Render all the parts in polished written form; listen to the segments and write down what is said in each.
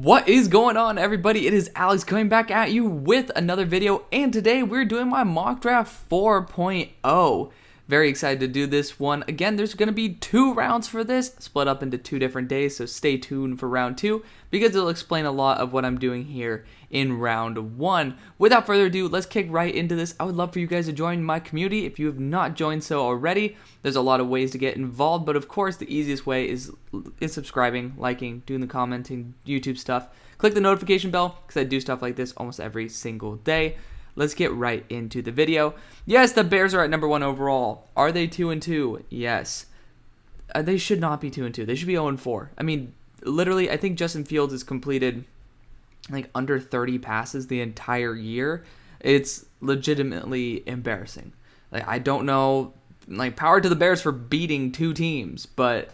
What is going on, everybody? It is Alex coming back at you with another video, and today we're doing my mock draft 4.0. Very excited to do this one. Again, there's going to be 2 rounds for this, split up into 2 different days, so stay tuned for round 2 because it'll explain a lot of what I'm doing here in round 1. Without further ado, let's kick right into this. I would love for you guys to join my community if you have not joined so already. There's a lot of ways to get involved, but of course the easiest way is subscribing, liking, doing the commenting, YouTube stuff. Click the notification bell because I do stuff like this almost every single day. Let's get right into the video. Yes, the Bears are at number 1 overall. Are they 2-2? Yes. They should not be 2-2. They should be 0-4. I mean, literally, I think Justin Fields has completed like under 30 passes the entire year. It's legitimately embarrassing. Like, I don't know, like, power to the Bears for beating 2 teams, but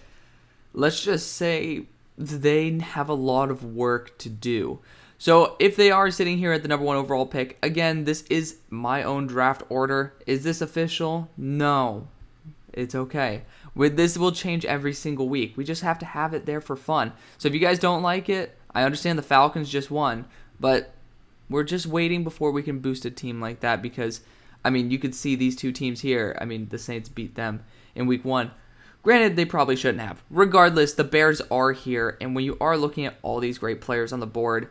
let's just say they have a lot of work to do. So if they are sitting here at the number 1 overall pick, again, this is my own draft order. Is this official? No. It's okay. This will change every single week. We just have to have it there for fun. So if you guys don't like it, I understand the Falcons just won, but we're just waiting before we can boost a team like that because, I mean, you could see these 2 teams here. I mean, the Saints beat them in week 1. Granted, they probably shouldn't have. Regardless, the Bears are here, and when you are looking at all these great players on the board,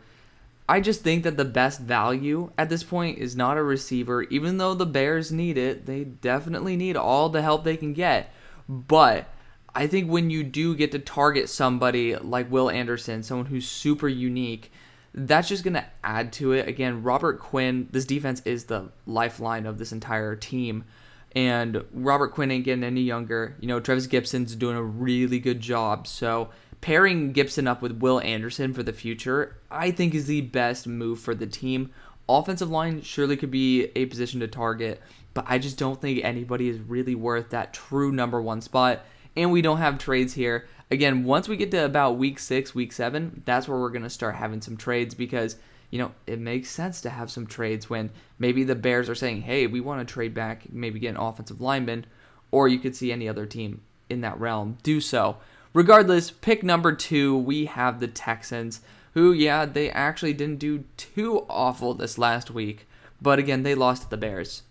I just think that the best value at this point is not a receiver. Even though the Bears need it, they definitely need all the help they can get. But I think when you do get to target somebody like Will Anderson, someone who's super unique, that's just going to add to it. Again, Robert Quinn, this defense is the lifeline of this entire team. And Robert Quinn ain't getting any younger. You know, Travis Gibson's doing a really good job. So pairing Gibson up with Will Anderson for the future, I think, is the best move for the team. Offensive line surely could be a position to target, but I just don't think anybody is really worth that true number 1 spot, and we don't have trades here. Again, once we get to about week 6, week 7, that's where we're going to start having some trades because, you know, it makes sense to have some trades when maybe the Bears are saying, hey, we want to trade back, maybe get an offensive lineman, or you could see any other team in that realm do so. Regardless, pick number 2, we have the Texans, who, yeah, they actually didn't do too awful this last week. But again, they lost to the Bears.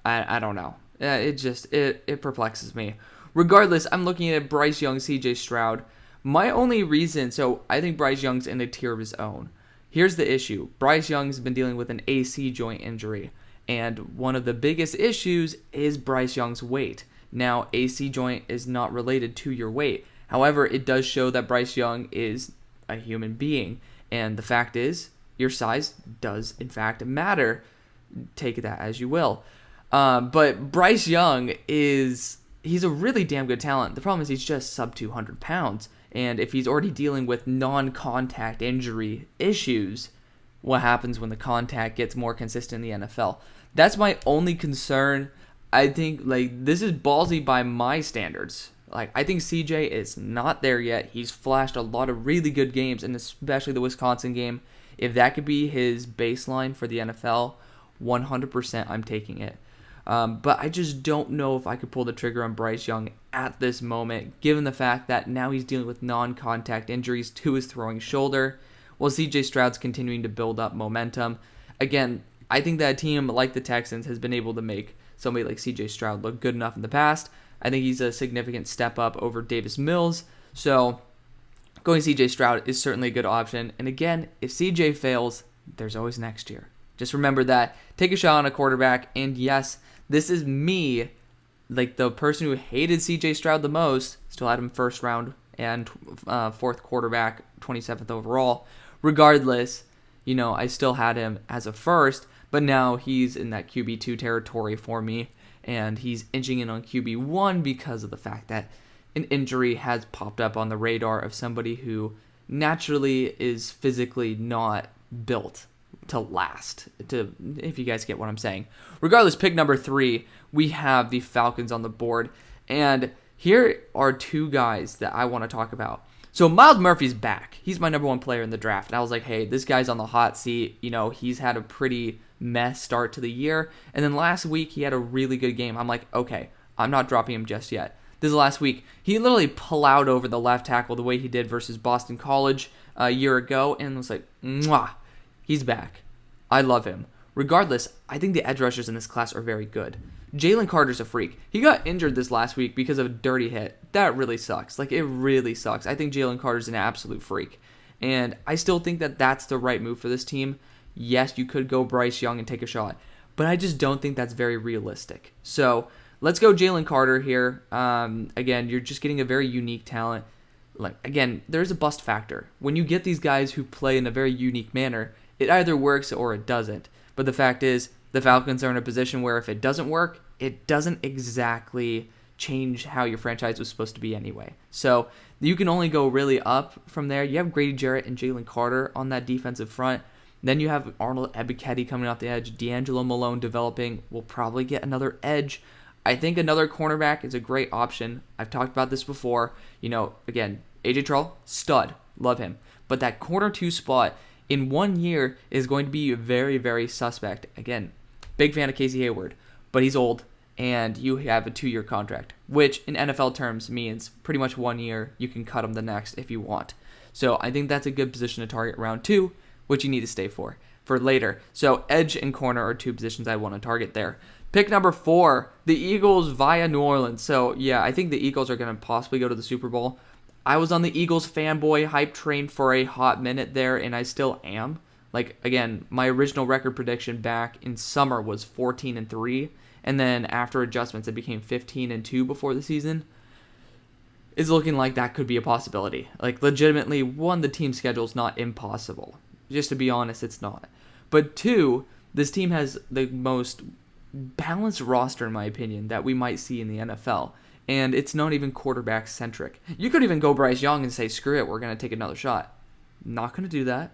I don't know. It perplexes me. Regardless, I'm looking at Bryce Young, CJ Stroud. My only reason, so I think Bryce Young's in a tier of his own. Here's the issue. Bryce Young's been dealing with an AC joint injury. And one of the biggest issues is Bryce Young's weight. Now, AC joint is not related to your weight. However, it does show that Bryce Young is a human being. And the fact is, your size does, in fact, matter. Take that as you will. But Bryce Young he's a really damn good talent. The problem is he's just sub 200 pounds. And if he's already dealing with non-contact injury issues, what happens when the contact gets more consistent in the NFL? That's my only concern. I think, like, this is ballsy by my standards. Like, I think CJ is not there yet. He's flashed a lot of really good games, and especially the Wisconsin game. If that could be his baseline for the NFL, 100% I'm taking it. But I just don't know if I could pull the trigger on Bryce Young at this moment, given the fact that now he's dealing with non-contact injuries to his throwing shoulder, while CJ Stroud's continuing to build up momentum. Again, I think that a team like the Texans has been able to make somebody like CJ Stroud look good enough in the past. I think he's a significant step up over Davis Mills. So going CJ Stroud is certainly a good option. And again, if CJ fails, there's always next year. Just remember that. Take a shot on a quarterback. And yes, this is me, like the person who hated CJ Stroud the most, still had him first round and 4th quarterback, 27th overall. Regardless, you know, I still had him as a first, but now he's in that QB2 territory for me. And he's inching in on QB1 because of the fact that an injury has popped up on the radar of somebody who naturally is physically not built to last, if you guys get what I'm saying. Regardless, pick number 3, we have the Falcons on the board. And here are 2 guys that I want to talk about. So Myles Murphy's back. He's my number 1 player in the draft. And I was like, hey, this guy's on the hot seat. You know, he's had a pretty mess start to the year. And then last week, he had a really good game. I'm like, okay, I'm not dropping him just yet. this last week. He literally plowed over the left tackle the way he did versus Boston College a year ago, and was like, mwah, he's back. I love him. Regardless, I think the edge rushers in this class are very good. Jalen Carter's a freak. He got injured this last week because of a dirty hit. That really sucks. Like, it really sucks. I think Jalen Carter's an absolute freak. And I still think that that's the right move for this team. Yes, you could go Bryce Young and take a shot, but I just don't think that's very realistic. So let's go Jalen Carter here. Again, you're just getting a very unique talent. Like, again, there's a bust factor. When you get these guys who play in a very unique manner, it either works or it doesn't. But the fact is, the Falcons are in a position where if it doesn't work, it doesn't exactly change how your franchise was supposed to be anyway. So you can only go really up from there. You have Grady Jarrett and Jalen Carter on that defensive front. Then you have Arnold Ebiketie coming off the edge. D'Angelo Malone developing. We'll probably get another edge. I think another cornerback is a great option. I've talked about this before. Again, AJ Terrell, stud. Love him. But that corner 2 spot in 1 year is going to be very, very suspect. Again, big fan of Casey Hayward, but he's old, and you have a 2-year contract, which in NFL terms means pretty much 1 year. You can cut him the next if you want. So I think that's a good position to target round 2, which you need to stay for later. So edge and corner are 2 positions I want to target there. Pick number 4, the Eagles via New Orleans. So yeah, I think the Eagles are going to possibly go to the Super Bowl. I was on the Eagles fanboy hype train for a hot minute there, and I still am. Like, again, my original record prediction back in summer was 14-3, and then after adjustments it became 15-2 before the season. It's looking like that could be a possibility. Like, legitimately, 1, the team schedule is not impossible. Just to be honest, it's not. But 2, this team has the most balanced roster, in my opinion, that we might see in the NFL. And it's not even quarterback-centric. You could even go Bryce Young and say, screw it, we're going to take another shot. Not going to do that.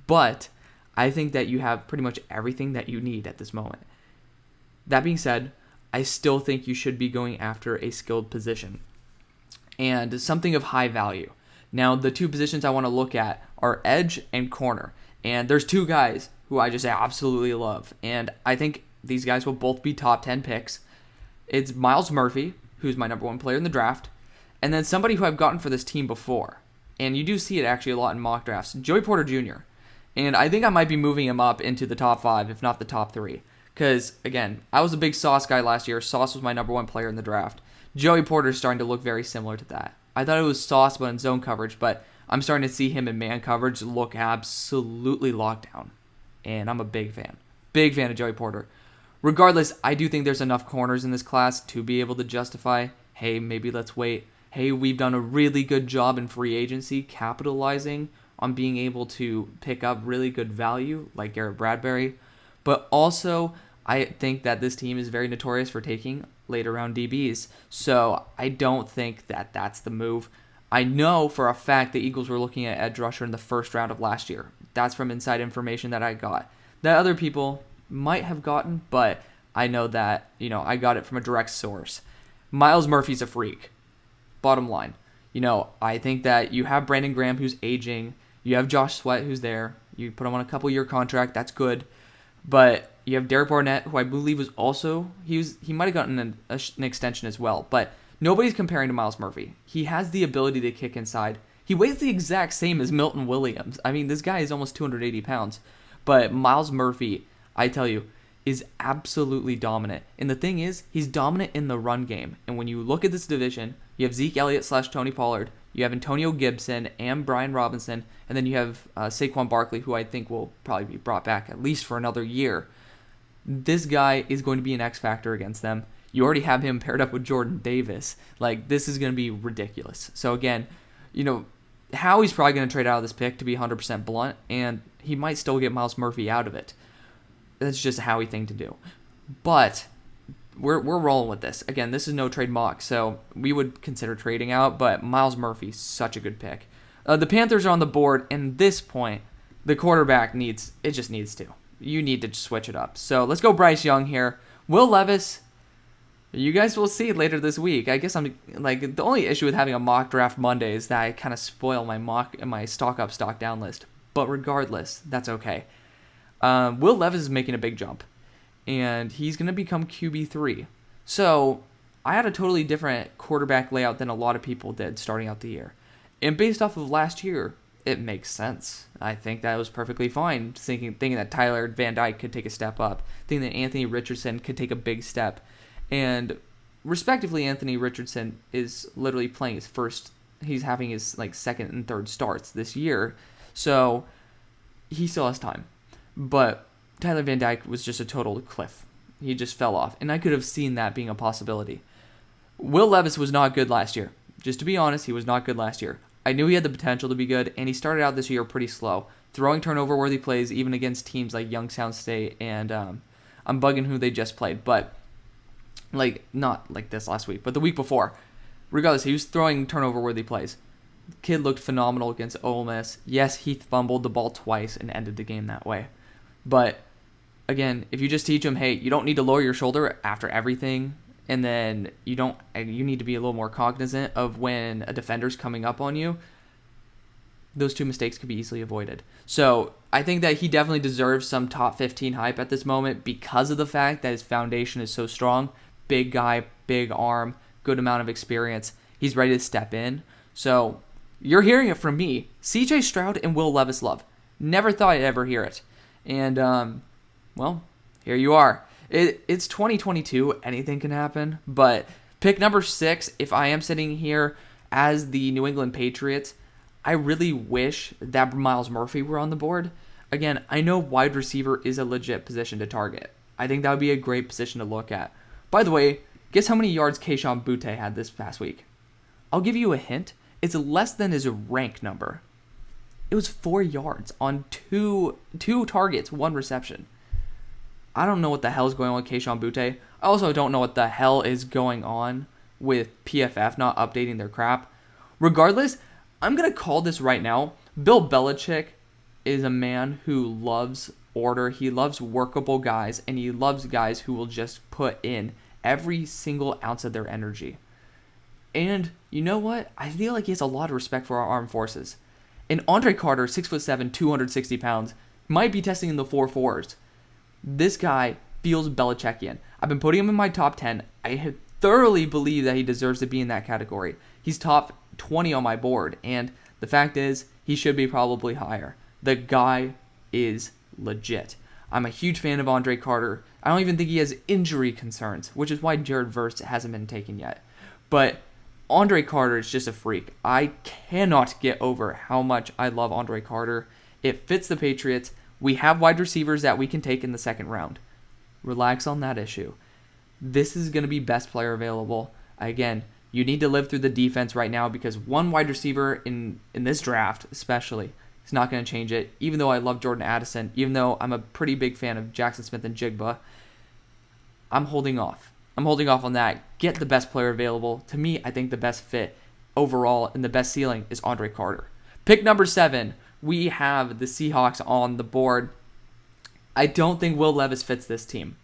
But I think that you have pretty much everything that you need at this moment. That being said, I still think you should be going after a skilled position and something of high value. Now, the 2 positions I want to look at are edge and corner. And there's 2 guys who I just absolutely love. And I think these guys will both be top 10 picks. It's Myles Murphy, who's my number 1 player in the draft, and then somebody who I've gotten for this team before. And you do see it actually a lot in mock drafts, Joey Porter Jr. And I think I might be moving him up into the top 5, if not the top 3. Because, again, I was a big Sauce guy last year. Sauce was my number 1 player in the draft. Joey Porter is starting to look very similar to that. I thought it was Sauce, but in zone coverage, but I'm starting to see him in man coverage look absolutely locked down. And I'm a big fan. Big fan of Joey Porter. Regardless, I do think there's enough corners in this class to be able to justify, hey, maybe let's wait. Hey, we've done a really good job in free agency capitalizing on being able to pick up really good value like Garrett Bradbury. But also, I think that this team is very notorious for taking later round DBs. So I don't think that that's the move. I know for a fact the Eagles were looking at edge rusher in the first round of last year. That's from inside information that I got. That other people might have gotten, but I know that, I got it from a direct source. Myles Murphy's a freak. Bottom line. I think that you have Brandon Graham who's aging. You have Josh Sweat who's there. You put him on a couple-year contract. That's good. But you have Derek Barnett, who I believe was also, he might have gotten an extension as well. But nobody's comparing to Myles Murphy. He has the ability to kick inside. He weighs the exact same as Milton Williams. I mean, this guy is almost 280 pounds. But Myles Murphy, I tell you, is absolutely dominant. And the thing is, he's dominant in the run game. And when you look at this division, you have Zeke Elliott / Tony Pollard, you have Antonio Gibson and Brian Robinson, and then you have Saquon Barkley, who I think will probably be brought back at least for another year. This guy is going to be an X factor against them. You already have him paired up with Jordan Davis. Like, this is going to be ridiculous. So again, Howie's probably going to trade out of this pick, to be 100% blunt, and he might still get Myles Murphy out of it. That's just a Howie thing to do. But we're rolling with this. Again, this is no trade mock, so we would consider trading out, but Myles Murphy's such a good pick. The Panthers are on the board, and at this point, the quarterback just needs to. You need to switch it up. So let's go Bryce Young here. Will Levis, you guys will see later this week. I guess I'm like, the only issue with having a mock draft Monday is that I kind of spoil my stock up, stock down list. But regardless, that's okay. Will Levis is making a big jump, and he's going to become QB3. So I had a totally different quarterback layout than a lot of people did starting out the year. And based off of last year, it makes sense. I think that was perfectly fine, thinking that Tyler Van Dyke could take a step up, thinking that Anthony Richardson could take a big step. And respectively, Anthony Richardson is literally playing his first, he's having his second and third starts this year. So he still has time. But Tyler Van Dyke was just a total cliff. He just fell off. And I could have seen that being a possibility. Will Levis was not good last year. Just to be honest, he was not good last year. I knew he had the potential to be good, and he started out this year pretty slow, throwing turnover-worthy plays even against teams like Youngstown State, and I'm bugging who they just played, but not like this last week, but the week before. Regardless, he was throwing turnover-worthy plays. The kid looked phenomenal against Ole Miss. Yes, he fumbled the ball twice and ended the game that way. But, again, if you just teach him, hey, you don't need to lower your shoulder after everything, and then you need to be a little more cognizant of when a defender's coming up on you, those two mistakes could be easily avoided. So I think that he definitely deserves some top 15 hype at this moment because of the fact that his foundation is so strong. Big guy, big arm, good amount of experience. He's ready to step in. So you're hearing it from me. CJ Stroud and Will Levis love. Never thought I'd ever hear it. And, well, here you are. It's 2022. Anything can happen. But pick number 6, if I am sitting here as the New England Patriots, I really wish that Myles Murphy were on the board. Again, I know wide receiver is a legit position to target. I think that would be a great position to look at. By the way, guess how many yards Kayshon Boutte had this past week? I'll give you a hint. It's less than his rank number. It was 4 yards on two targets, 1 reception. I don't know what the hell is going on with Kayshon Boutte. I also don't know what the hell is going on with PFF not updating their crap. Regardless, I'm going to call this right now. Bill Belichick is a man who loves order. He loves workable guys, and he loves guys who will just put in every single ounce of their energy. And you know what? I feel like he has a lot of respect for our armed forces. And Andre Carter, 6'7", 260 pounds, might be testing in the 4.4s. This guy feels Belichickian. I've been putting him in my top 10. I thoroughly believe that he deserves to be in that category. He's top 20 on my board, and the fact is, he should be probably higher. The guy is legit. I'm a huge fan of Andre Carter. I don't even think he has injury concerns, which is why Jared Verse hasn't been taken yet. But Andre Carter is just a freak. I cannot get over how much I love Andre Carter. It fits the Patriots. We have wide receivers that we can take in the second round. Relax on that issue. This is going to be best player available. Again, you need to live through the defense right now because one wide receiver in this draft especially is not going to change it. Even though I love Jordan Addison, even though I'm a pretty big fan of Jackson Smith and Jigba, I'm holding off. I'm holding off on that. Get the best player available. To me, I think the best fit overall and the best ceiling is Andre Carter. Pick number 7. We have the Seahawks on the board. I don't think Will Levis fits this team.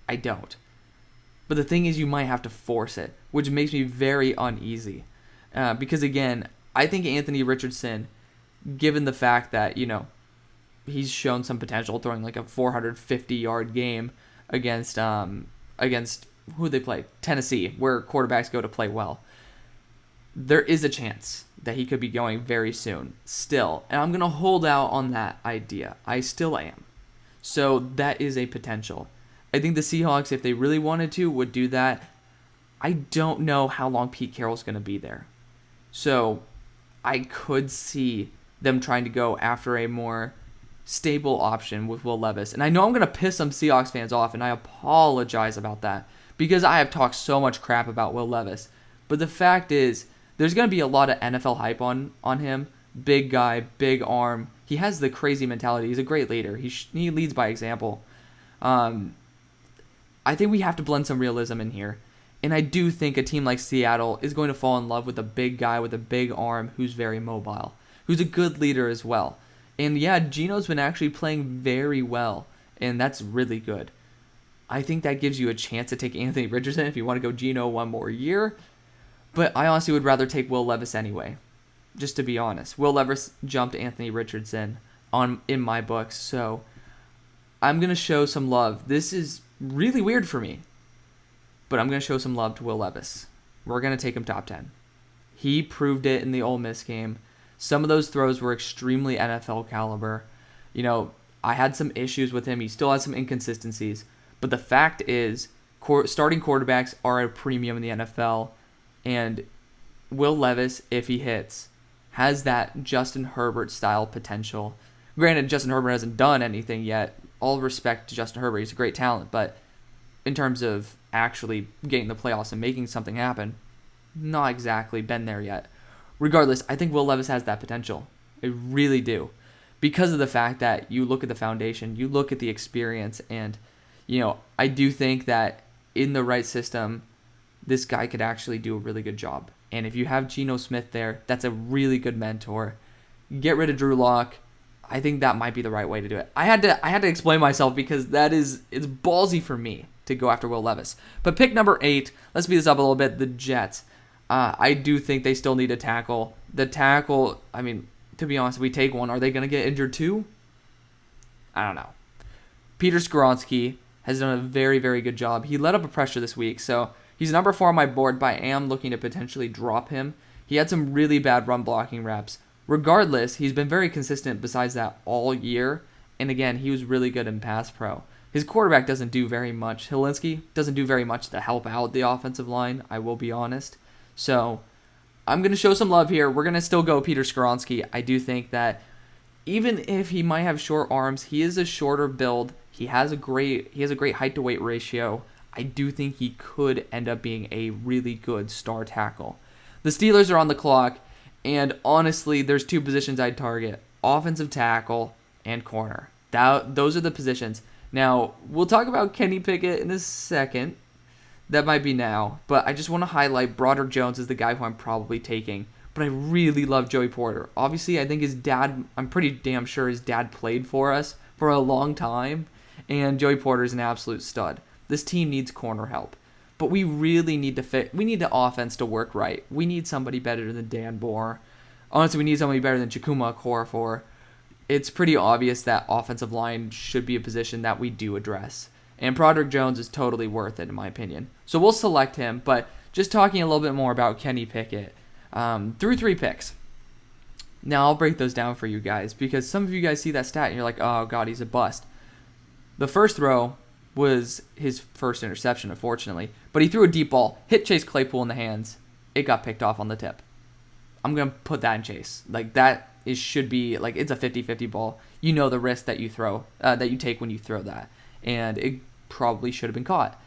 I don't. But the thing is, you might have to force it, which makes me very uneasy. Because, again, I think Anthony Richardson, given the fact that, he's shown some potential throwing like a 450-yard game against who they play? Tennessee, where quarterbacks go to play well. There is a chance that he could be going very soon still. And I'm going to hold out on that idea. I still am. So that is a potential. I think the Seahawks, if they really wanted to, would do that. I don't know how long Pete Carroll's going to be there. So I could see them trying to go after a more stable option with Will Levis. And I know I'm going to piss some Seahawks fans off, and I apologize about that because I have talked so much crap about Will Levis. But the fact is, there's going to be a lot of NFL hype on him. Big guy, big arm. He has the crazy mentality. He's a great leader. He leads by example. I think we have to blend some realism in here. And I do think a team like Seattle is going to fall in love with a big guy with a big arm who's very mobile, who's a good leader as well. And yeah, Geno's been actually playing very well, and that's really good. I think that gives you a chance to take Anthony Richardson if you want to go Geno one more year. But I honestly would rather take Will Levis anyway, just to be honest. Will Levis jumped Anthony Richardson in my books, so I'm going to show some love. This is really weird for me. but I'm going to show some love to Will Levis. We're going to take him top 10. He proved it in the Ole Miss game. Some of those throws were extremely NFL caliber. I had some issues with him. He still has some inconsistencies. But the fact is, starting quarterbacks are at a premium in the NFL. And Will Levis, if he hits, has that Justin Herbert style potential. Granted, Justin Herbert hasn't done anything yet. All respect to Justin Herbert. He's a great talent. But in terms of actually getting the playoffs and making something happen, not exactly been there yet. Regardless, I think Will Levis has that potential. I really do. Because of the fact that you look at the foundation, you look at the experience, and, I do think that in the right system, this guy could actually do a really good job. And if you have Geno Smith there, that's a really good mentor. Get rid of Drew Lock. I think that might be the right way to do it. I had to explain myself because it's ballsy for me to go after Will Levis. But pick number 8, let's speed this up a little bit, the Jets. I do think they still need a tackle. The tackle, to be honest, if we take one, are they going to get injured too? I don't know. Peter Skoronski has done a very, very good job. He let up a pressure this week, so he's number 4 on my board, but I am looking to potentially drop him. He had some really bad run blocking reps. Regardless, he's been very consistent besides that all year, and again, he was really good in pass pro. His quarterback doesn't do very much. Helinski doesn't do very much to help out the offensive line, I will be honest. So I'm going to show some love here. We're going to still go Peter Skoronski. I do think that even if he might have short arms, he is a shorter build. He has a great height to weight ratio. I do think he could end up being a really good star tackle. The Steelers are on the clock, and honestly, there's 2 positions I'd target: offensive tackle and corner. Those are the positions. Now, we'll talk about Kenny Pickett in a second. That might be now, but I just want to highlight Broderick Jones as the guy who I'm probably taking. But I really love Joey Porter. Obviously, I think I'm pretty damn sure his dad played for us for a long time, and Joey Porter is an absolute stud. This team needs corner help, but we really need we need the offense to work right. We need somebody better than Dan Moore. Honestly, we need somebody better than Chukuma Okorafor. It's pretty obvious that offensive line should be a position that we do address. And Broderick Jones is totally worth it, in my opinion. So we'll select him, but just talking a little bit more about Kenny Pickett. Through 3 picks. Now, I'll break those down for you guys, because some of you guys see that stat and you're like, oh, God, he's a bust. The first throw was his first interception, unfortunately. But he threw a deep ball, hit Chase Claypool in the hands. It got picked off on the tip. I'm going to put that in Chase. Should be, it's a 50-50 ball. You know the risk that you take when you throw that. And it probably should have been caught.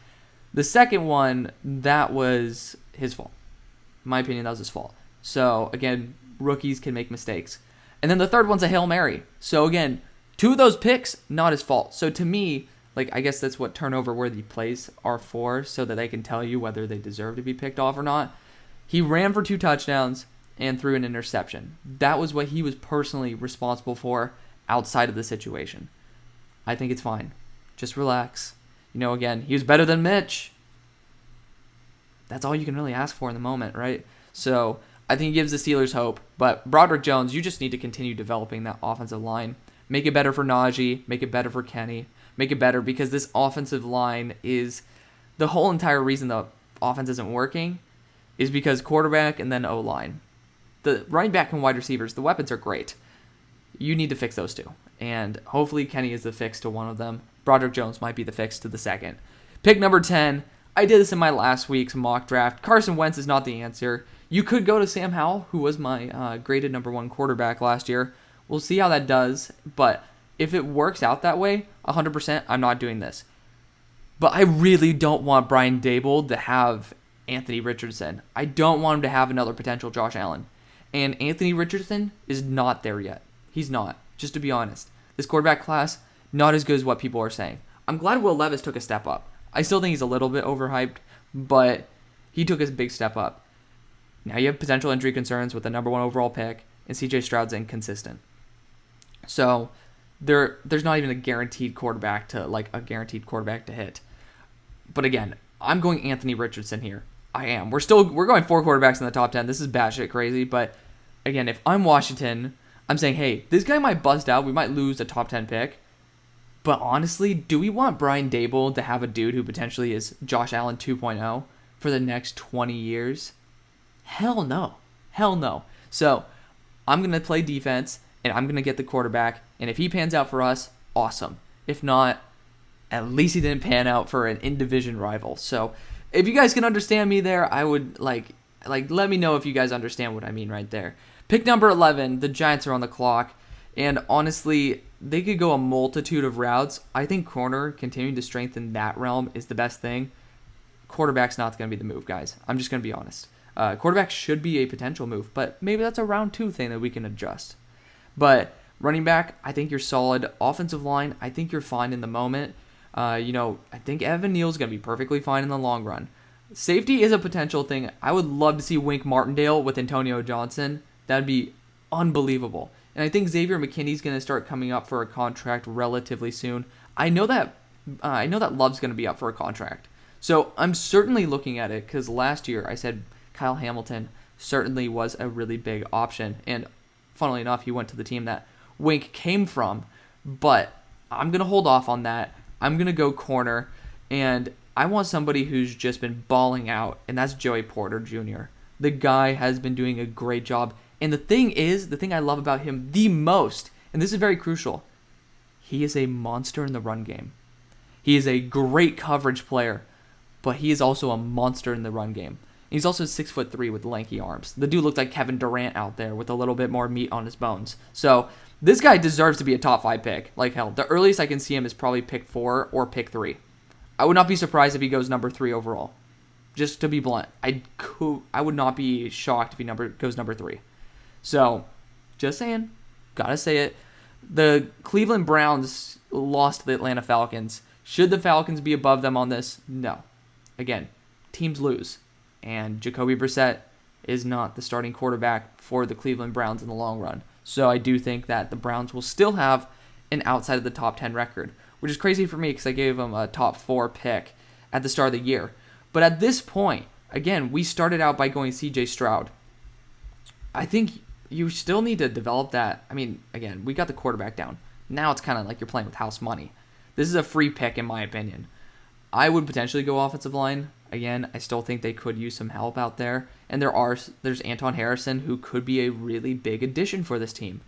The second one, that was his fault. In my opinion, that was his fault. So, again, rookies can make mistakes. And then the third one's a Hail Mary. So, again, 2 of those picks, not his fault. So, to me, I guess that's what turnover-worthy plays are for, so that they can tell you whether they deserve to be picked off or not. He ran for 2 touchdowns and threw an interception. That was what he was personally responsible for outside of the situation. I think it's fine. Just relax. Again, he was better than Mitch. That's all you can really ask for in the moment, right? So I think he gives the Steelers hope. But Broderick Jones, you just need to continue developing that offensive line. Make it better for Najee. Make it better for Kenny. Make it better, because this offensive line is the whole entire reason the offense isn't working is because quarterback and then O-line. The running back and wide receivers, the weapons are great. You need to fix those 2. And hopefully Kenny is the fix to one of them. Broderick Jones might be the fix to the second. Pick number 10. I did this in my last week's mock draft. Carson Wentz is not the answer. You could go to Sam Howell, who was my graded number 1 quarterback last year. We'll see how that does. But if it works out that way, 100%, I'm not doing this. But I really don't want Brian Daboll to have Anthony Richardson. I don't want him to have another potential Josh Allen. And Anthony Richardson is not there yet. He's not, just to be honest. This quarterback class, not as good as what people are saying. I'm glad Will Levis took a step up. I still think he's a little bit overhyped, but he took a big step up. Now you have potential injury concerns with the number 1 overall pick, and CJ Stroud's inconsistent. So there's not even a guaranteed quarterback to hit. But again, I'm going Anthony Richardson here. I am. We're going 4 quarterbacks in the top 10. This is batshit crazy, but again, if I'm Washington, I'm saying, hey, this guy might bust out. We might lose a top 10 pick. But honestly, do we want Brian Daboll to have a dude who potentially is Josh Allen 2.0 for the next 20 years? Hell no. Hell no. So I'm going to play defense, and I'm going to get the quarterback. And if he pans out for us, awesome. If not, at least he didn't pan out for an in-division rival. So if you guys can understand me there, I would like let me know if you guys understand what I mean right there. Pick number 11, the Giants are on the clock. And honestly, they could go a multitude of routes. I think corner, continuing to strengthen that realm is the best thing. Quarterback's not going to be the move, guys. I'm just going to be honest. Quarterback should be a potential move, but maybe that's a round 2 thing that we can adjust. But running back, I think you're solid. Offensive line, I think you're fine in the moment. I think Evan Neal's going to be perfectly fine in the long run. Safety is a potential thing. I would love to see Wink Martindale with Antonio Johnson. That'd be unbelievable. And I think Xavier McKinney's going to start coming up for a contract relatively soon. I know that Love's going to be up for a contract. So I'm certainly looking at it because last year I said Kyle Hamilton certainly was a really big option. And funnily enough, he went to the team that Wink came from. But I'm going to hold off on that. I'm going to go corner. And I want somebody who's just been balling out. And that's Joey Porter Jr. The guy has been doing a great job. And the thing I love about him the most, and this is very crucial, he is a monster in the run game. He is a great coverage player, but he is also a monster in the run game. He's also 6'3" with lanky arms. The dude looked like Kevin Durant out there with a little bit more meat on his bones. So this guy deserves to be a top 5 pick. Like hell, the earliest I can see him is probably pick 4 or pick 3. I would not be surprised if he goes number 3 overall. Just to be blunt, I would not be shocked if he goes number 3. So, just saying, gotta say it. The Cleveland Browns lost to the Atlanta Falcons. Should the Falcons be above them on this? No. Again, teams lose. And Jacoby Brissett is not the starting quarterback for the Cleveland Browns in the long run. So I do think that the Browns will still have an outside of the top 10 record, which is crazy for me because I gave them a top 4 pick at the start of the year. But at this point, again, we started out by going CJ Stroud. I think you still need to develop that. I mean, again, we got the quarterback down. Now it's kind of like you're playing with house money. This is a free pick, in my opinion. I would potentially go offensive line. Again, I still think they could use some help out there. And there's Anton Harrison, who could be a really big addition for this team.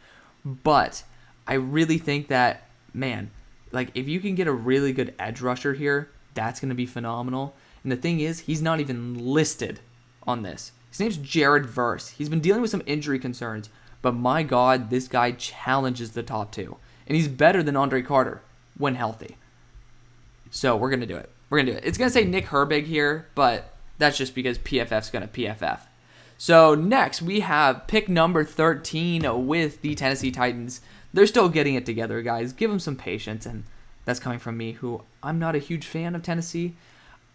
But I really think that, man, like if you can get a really good edge rusher here, that's going to be phenomenal. And the thing is, he's not even listed on this. His name's Jared Verse. He's been dealing with some injury concerns, but my God, this guy challenges the top 2. And he's better than Andre Carter when healthy. So we're going to do it. It's going to say Nick Herbig here, but that's just because PFF's going to PFF. So next, we have pick number 13 with the Tennessee Titans. They're still getting it together, guys. Give them some patience, and that's coming from me, who I'm not a huge fan of Tennessee.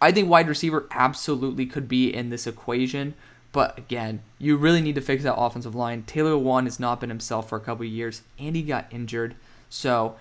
I think wide receiver absolutely could be in this equation. But again, you really need to fix that offensive line. Taylor Lewan has not been himself for a couple of years, and he got injured. So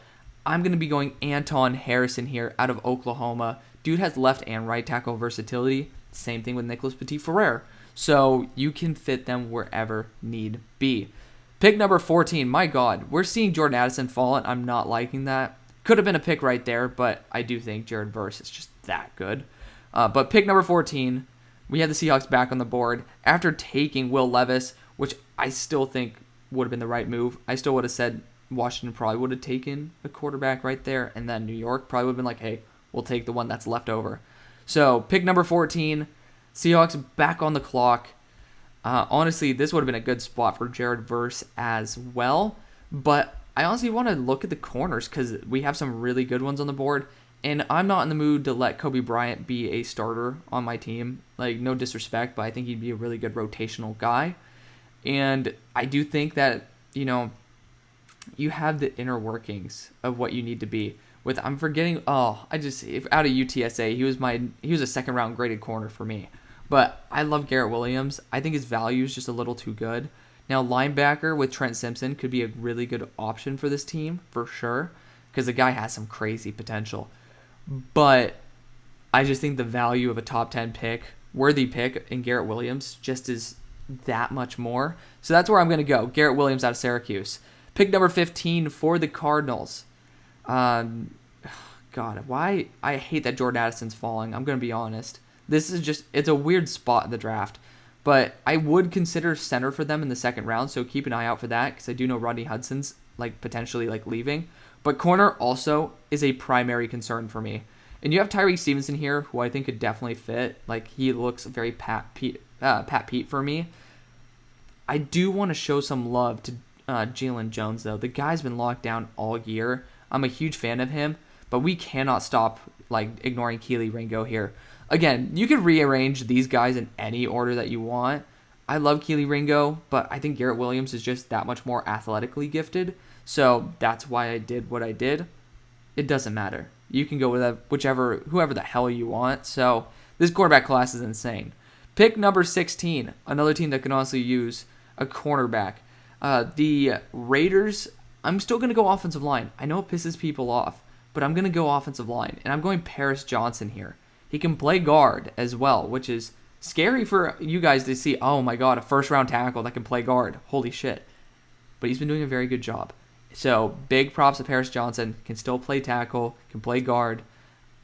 I'm going to be going Anton Harrison here out of Oklahoma. Dude has left and right tackle versatility. Same thing with Nicholas Petit-Ferrer. So you can fit them wherever need be. Pick number 14. My God, we're seeing Jordan Addison falling. I'm not liking that. Could have been a pick right there, but I do think Jared Verse is just that good. But pick number 14. We had the Seahawks back on the board after taking Will Levis, which I still think would have been the right move. I still would have said Washington probably would have taken a quarterback right there, and then New York probably would have been like, hey, we'll take the one that's left over. So pick number 14, Seahawks back on the clock. Honestly, this would have been a good spot for Jared Verse as well, but I honestly want to look at the corners because we have some really good ones on the board. And I'm not in the mood to let Kobe Bryant be a starter on my team. Like, no disrespect, but I think he'd be a really good rotational guy. And I do think that, you have the inner workings of what you need to be. I'm forgetting, out of UTSA, he was a second round graded corner for me. But I love Garrett Williams. I think his value is just a little too good. Now, linebacker with Trent Simpson could be a really good option for this team, for sure, because the guy has some crazy potential. But I just think the value of a top 10 worthy pick in Garrett Williams just is that much more. So that's where I'm going to go. Garrett Williams out of Syracuse. Pick number 15 for the Cardinals. God, why I hate that Jordan Addison's falling. I'm going to be honest. This is just, it's a weird spot in the draft. But I would consider center for them in the second round, so keep an eye out for that, because I do know Rodney Hudson's potentially leaving. But corner also is a primary concern for me. And you have Tyree Stevenson here, who I think could definitely fit. He looks very Pat Pete for me. I do want to show some love to Jalen Jones, though. The guy's been locked down all year. I'm a huge fan of him, but we cannot stop ignoring Kelee Ringo here. Again, you could rearrange these guys in any order that you want. I love Kelee Ringo, but I think Garrett Williams is just that much more athletically gifted. So that's why I did what I did. It doesn't matter. You can go with whoever the hell you want. So this quarterback class is insane. Pick number 16, another team that can honestly use a cornerback. The Raiders, I'm still going to go offensive line. I know it pisses people off, but I'm going to go offensive line. And I'm going Paris Johnson here. He can play guard as well, which is scary for you guys to see. Oh my God, a first-round tackle that can play guard. Holy shit. But he's been doing a very good job. So big props to Paris Johnson. Can still play tackle, can play guard.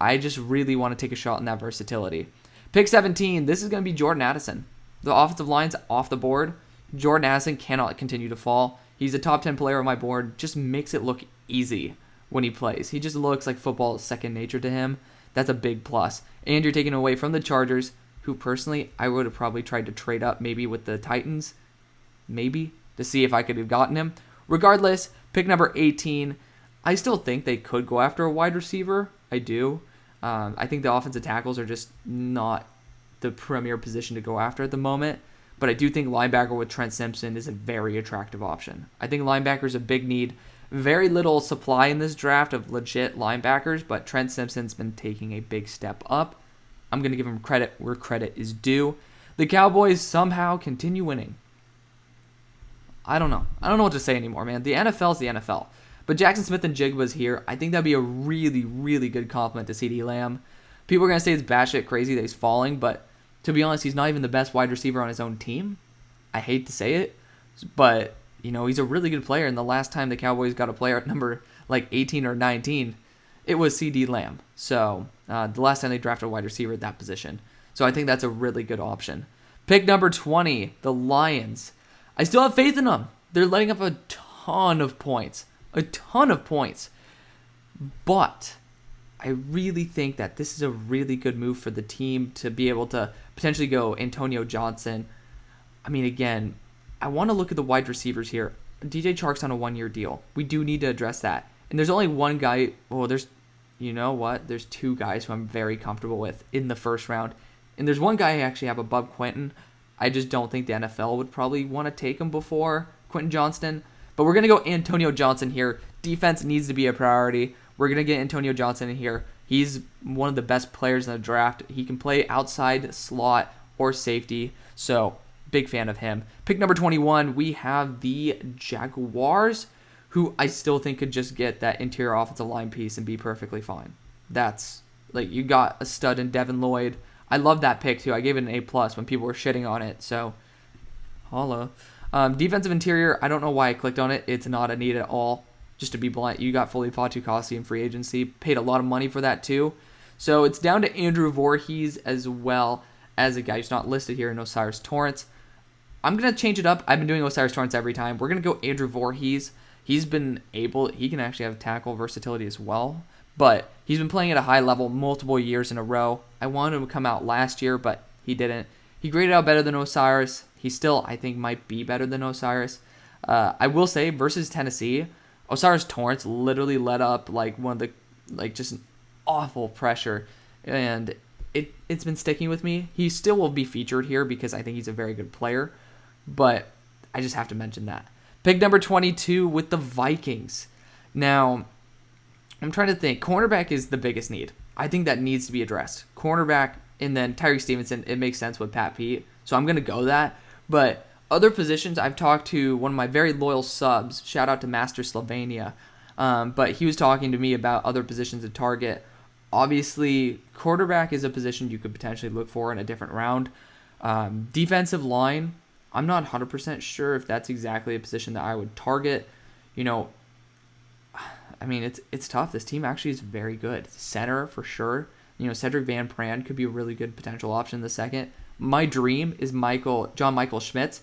I just really want to take a shot in that versatility. Pick 17, this is going to be Jordan Addison. The offensive line's off the board. Jordan Addison cannot continue to fall. He's a top 10 player on my board. Just makes it look easy when he plays. He just looks like football is second nature to him. That's a big plus. And you're taking away from the Chargers, who personally I would have probably tried to trade up maybe with the Titans. Maybe. To see if I could have gotten him. Regardless, pick number 18. I still think they could go after a wide receiver. I do. I think the offensive tackles are just not the premier position to go after at the moment. But I do think linebacker with Trent Simpson is a very attractive option. I think linebacker is a big need. Very little supply in this draft of legit linebackers, but Trent Simpson's been taking a big step up. I'm going to give him credit where credit is due. The Cowboys somehow continue winning. I don't know. I don't know what to say anymore, man. The NFL is the NFL. But Jackson Smith and Jigba's here. I think that'd be a really, really good compliment to CeeDee Lamb. People are going to say it's batshit crazy that he's falling, but to be honest, he's not even the best wide receiver on his own team. I hate to say it, but he's a really good player. And the last time the Cowboys got a player at number 18 or 19, it was CeeDee Lamb. So the last time they drafted a wide receiver at that position. So I think that's a really good option. Pick number 20, the Lions. I still have faith in them. They're letting up a ton of points. A ton of points. But I really think that this is a really good move for the team to be able to potentially go Antonio Johnson. I mean, again, I want to look at the wide receivers here. DJ Chark's on a 1-year deal. We do need to address that. And there's only one guy. Well, there's two guys who I'm very comfortable with in the first round. And there's one guy I actually have above Quentin. I just don't think the NFL would probably want to take him before Quentin Johnston. But we're going to go Antonio Johnson here. Defense needs to be a priority. We're going to get Antonio Johnson in here. He's one of the best players in the draft. He can play outside slot or safety. So, big fan of him. Pick number 21, we have the Jaguars, who I still think could just get that interior offensive line piece and be perfectly fine. That's, you got a stud in Devin Lloyd. I love that pick, too. I gave it an A+ when people were shitting on it. So, holla. Defensive interior, I don't know why I clicked on it. It's not a need at all. Just to be blunt, you got Foley Fatukasi in free agency. Paid a lot of money for that, too. So, it's down to Andrew Voorhees as well as a guy who's not listed here in Osiris Torrance. I'm going to change it up. I've been doing Osiris Torrance every time. We're going to go Andrew Voorhees. He can actually have tackle versatility as well. But he's been playing at a high level multiple years in a row. I wanted him to come out last year, but he didn't. He graded out better than Osiris. He still, I think, might be better than Osiris. I will say, versus Tennessee, Osiris Torrance literally let up one of the just an awful pressure, and it's been sticking with me. He still will be featured here because I think he's a very good player, but I just have to mention that. Pick number 22 with the Vikings. Now, I'm trying to think. Cornerback is the biggest need. I think that needs to be addressed. Cornerback, and then Tyree Stevenson, it makes sense with Pat Pete, so I'm going to go that. But other positions, I've talked to one of my very loyal subs, shout out to Master Slovenia, but he was talking to me about other positions to target. Obviously, quarterback is a position you could potentially look for in a different round. Defensive line, I'm not 100% sure if that's exactly a position that I would target. I mean, it's tough. This team actually is very good. Center, for sure. Cedric Van Pran could be a really good potential option in the second. My dream is John Michael Schmitz,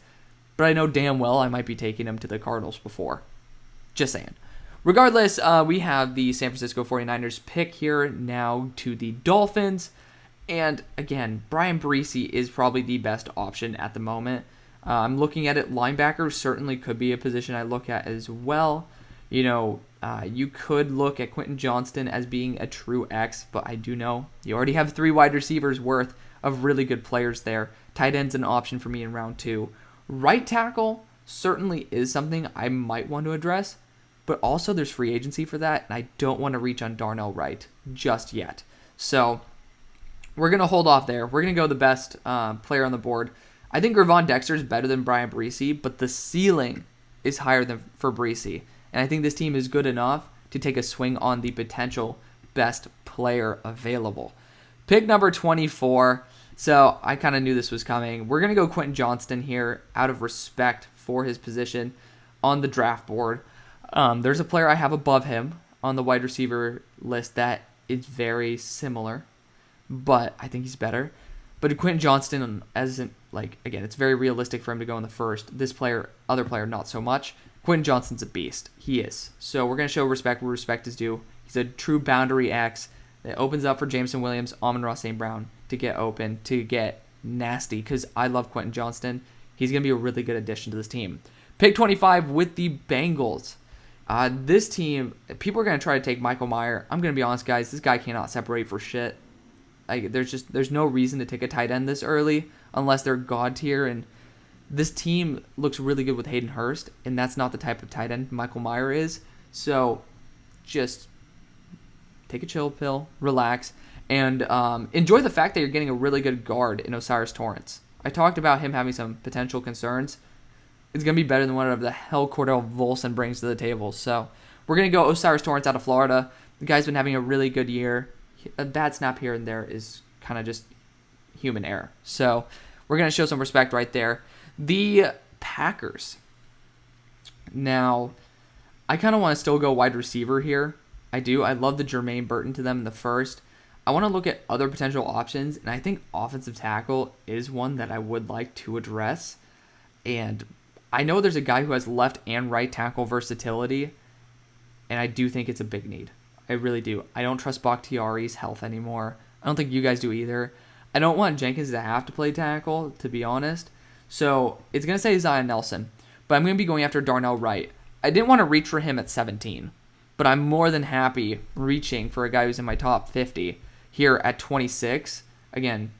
but I know damn well I might be taking him to the Cardinals before. Just saying. Regardless, we have the San Francisco 49ers pick here now to the Dolphins. And again, Brian Bryce is probably the best option at the moment. I'm looking at it. Linebacker certainly could be a position I look at as well. You could look at Quentin Johnston as being a true X, but I do know you already have 3 wide receivers worth of really good players there. Tight end's an option for me in round 2. Right tackle certainly is something I might want to address, but also there's free agency for that, and I don't want to reach on Darnell Wright just yet. So we're going to hold off there. We're going to go the best player on the board. I think Gervon Dexter is better than Brian Bryce, but the ceiling is higher than for Bryce. And I think this team is good enough to take a swing on the potential best player available. Pick number 24. So I kind of knew this was coming. We're going to go Quentin Johnston here out of respect for his position on the draft board. There's a player I have above him on the wide receiver list that is very similar, but I think he's better. But Quentin Johnston, again, it's very realistic for him to go in the first. This player, other player, not so much. Quentin Johnston's a beast. He is. So we're going to show respect where respect is due. He's a true boundary X that opens up for Jameson Williams, Amon-Ra St. Brown to get open, to get nasty, because I love Quentin Johnston. He's going to be a really good addition to this team. Pick 25 with the Bengals. This team, people are going to try to take Michael Mayer. I'm going to be honest, guys. This guy cannot separate for shit. There's no reason to take a tight end this early unless they're god tier, and this team looks really good with Hayden Hurst, and that's not the type of tight end Michael Mayer is. So just take a chill pill, relax, and enjoy the fact that you're getting a really good guard in Osiris Torrance. I talked about him having some potential concerns. It's going to be better than whatever the hell Cordell Volson brings to the table. So we're going to go Osiris Torrance out of Florida. The guy's been having a really good year. A bad snap here and there is kind of just human error. So we're going to show some respect right there. The Packers. Now, I kind of want to still go wide receiver here. I do. I love the Jermaine Burton to them in the first. I want to look at other potential options, and I think offensive tackle is one that I would like to address. And I know there's a guy who has left and right tackle versatility, and I do think it's a big need. I really do. I don't trust Bakhtiari's health anymore. I don't think you guys do either. I don't want Jenkins to have to play tackle, to be honest. So it's going to say Zion Nelson, but I'm going to be going after Darnell Wright. I didn't want to reach for him at 17, but I'm more than happy reaching for a guy who's in my top 50 here at 26. Again,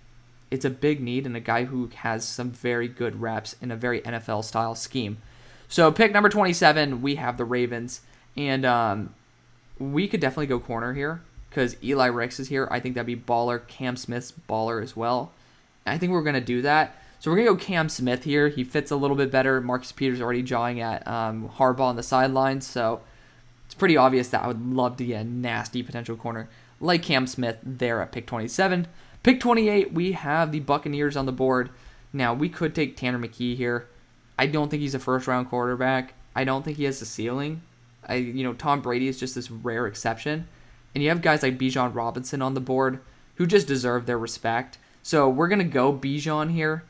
it's a big need and a guy who has some very good reps in a very NFL-style scheme. So pick number 27, we have the Ravens, and we could definitely go corner here because Eli Ricks is here. I think that'd be baller. Cam Smith's baller as well. And I think we're going to do that. So we're going to go Cam Smith here. He fits a little bit better. Marcus Peters already jawing at Harbaugh on the sidelines, so it's pretty obvious that I would love to get a nasty potential corner like Cam Smith there at pick 27. Pick 28, we have the Buccaneers on the board. Now, we could take Tanner McKee here. I don't think he's a first-round quarterback. I don't think he has the ceiling. Tom Brady is just this rare exception. And you have guys like Bijan Robinson on the board who just deserve their respect. So we're going to go Bijan here.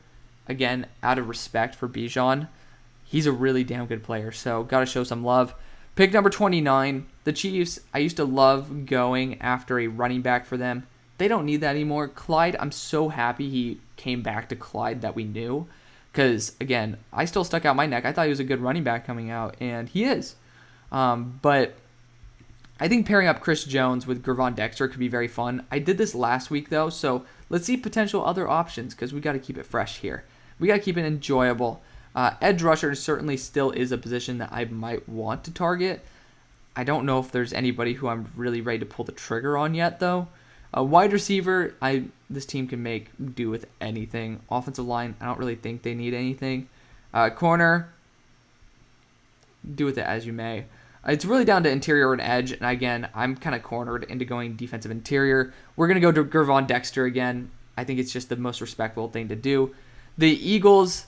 Again, out of respect for Bijan. He's a really damn good player, so got to show some love. Pick number 29, the Chiefs. I used to love going after a running back for them. They don't need that anymore. Clyde, I'm so happy he came back to Clyde that we knew. Because, again, I still stuck out my neck. I thought he was a good running back coming out, and he is. But I think pairing up Chris Jones with Gervon Dexter could be very fun. I did this last week, though, so let's see potential other options because we got to keep it fresh here. We got to keep it enjoyable. Edge rusher certainly still is a position that I might want to target. I don't know if there's anybody who I'm really ready to pull the trigger on yet, though. Wide receiver, this team can make do with anything. Offensive line, I don't really think they need anything. Corner, do with it as you may. It's really down to interior and edge, and again, I'm kind of cornered into going defensive interior. We're going to go to Gervon Dexter again. I think it's just the most respectful thing to do. The Eagles,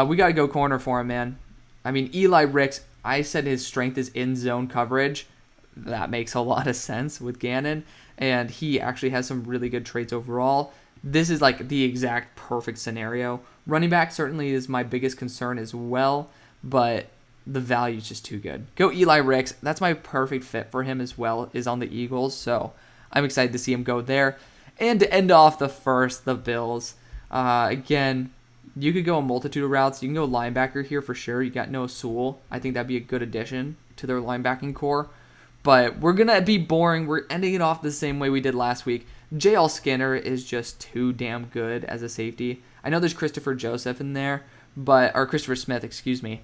we got to go corner for him, man. I mean, Eli Ricks, I said his strength is in zone coverage. that makes a lot of sense with Gannon, and he actually has some really good traits overall. This is like the exact perfect scenario. Running back certainly is my biggest concern as well, but the value is just too good. Go Eli Ricks. That's my perfect fit for him as well, is on the Eagles, so I'm excited to see him go there. And to end off the first, the Bills. Again, you could go a multitude of routes. You can go linebacker here for sure. You got Noah Sewell. I think that'd be a good addition to their linebacking core. But we're going to be boring. We're ending it off the same way we did last week. J.L. Skinner is just too damn good as a safety. I know there's Christopher Joseph in there, or Christopher Smith, excuse me.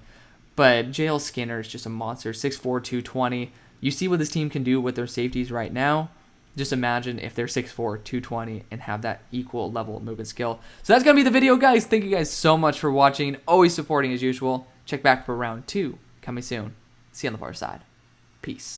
But J.L. Skinner is just a monster. 6'4", 220. You see what this team can do with their safeties right now. Just imagine if they're 6'4", 220 and have that equal level of movement skill. So that's going to be the video, guys. Thank you guys so much for watching. Always supporting as usual. Check back for round 2 coming soon. See you on the far side. Peace.